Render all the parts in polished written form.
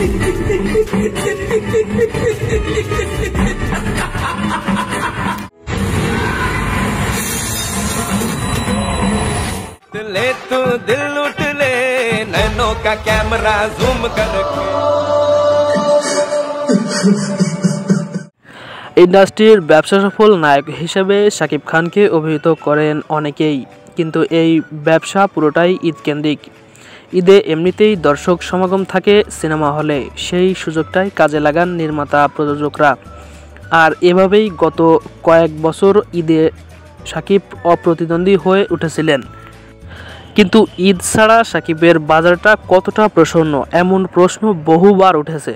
ले तू दिल लूट ले नैनों का कैमरा जूम करके। ইন্ডাস্ট্রির ব্যবসা সফল নায়ক হিসেবে শাকিব খানকে অভিহিত করেন অনেকেই, কিন্তু এই ব্যবসা পুরোটাই ঈদ কেন্দ্রিক। ঈদে এমনিতেই দর্শক সমাগম থাকে সিনেমা হলে, সেই সুযোগটাই কাজে লাগান নির্মাতা প্রযোজকরা। আর এভাবেই গত কয়েক বছর ঈদে শাকিব অপ্রতিদ্বন্দ্বী হয়ে উঠেছিলেন। কিন্তু ঈদ ছাড়া শাকিবের বাজারটা কতটা প্রসন্ন, এমন প্রশ্ন বহুবার উঠেছে।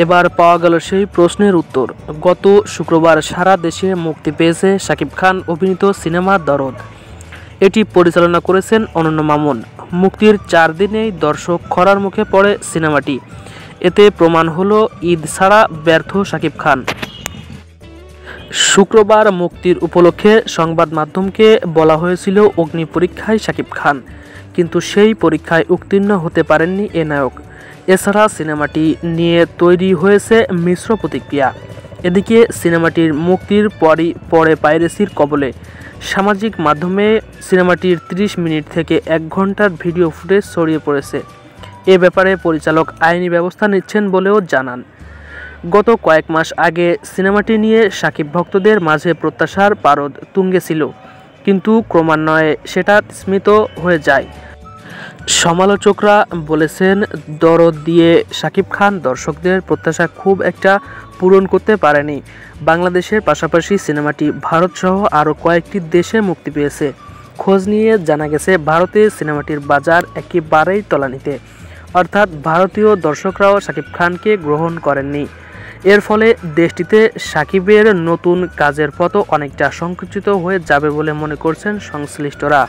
এবার পাওয়া গেল সেই প্রশ্নের উত্তর। গত শুক্রবার সারা দেশে মুক্তি পেয়েছে শাকিব খান অভিনীত সিনেমা দরদ। এটি পরিচালনা করেছেন অনন্য মামুন। মুক্তির 4 দিনেই দর্শক খরার মুখে পড়ে সিনেমাটি। এতে প্রমাণ হলো ঈদ ছাড়া ব্যর্থ শাকিব খান। শুক্রবার মুক্তির উপলক্ষে সংবাদ মাধ্যমকে বলা হয়েছিল অগ্নি পরীক্ষায় শাকিব খান, কিন্তু সেই পরীক্ষায় উত্তীর্ণ হতে পারেননি এ নায়ক। এছাড়া সিনেমাটি নিয়ে তৈরি হয়েছে মিশ্র প্রতিক্রিয়া। এদিকে সিনেমাটির মুক্তির পরে পাইরেসির কবলে। সামাজিক মাধ্যমে সিনেমাটির 30 মিনিট থেকে 1 ঘন্টার ভিডিও ফুটেজ ছড়িয়ে পড়েছে। এ ব্যাপারে পরিচালক আইনি ব্যবস্থা নিচ্ছেন বলেও জানান। গত কয়েক মাস আগে সিনেমাটি নিয়ে শাকিব ভক্তদের মাঝে প্রত্যাশার পারদ তুঙ্গে ছিল, কিন্তু ক্রমান্বয়ে সেটা স্মিত হয়ে যায়। সমালোচকরা বলেছেন, দরদ দিয়ে শাকিব খান দর্শকদের প্রত্যাশা খুব একটা পূরণ করতে পারেনি। বাংলাদেশের পাশাপাশি সিনেমাটি ভারতসহ আরও কয়েকটি দেশে মুক্তি পেয়েছে। খোঁজ নিয়ে জানা গেছে, ভারতে সিনেমাটির বাজার একেবারেই তলানিতে, অর্থাৎ ভারতীয় দর্শকরাও শাকিব খানকে গ্রহণ করেননি। এর ফলে দেশটিতে শাকিবের নতুন কাজের পথ অনেকটা সংকুচিত হয়ে যাবে বলে মনে করছেন সংশ্লিষ্টরা।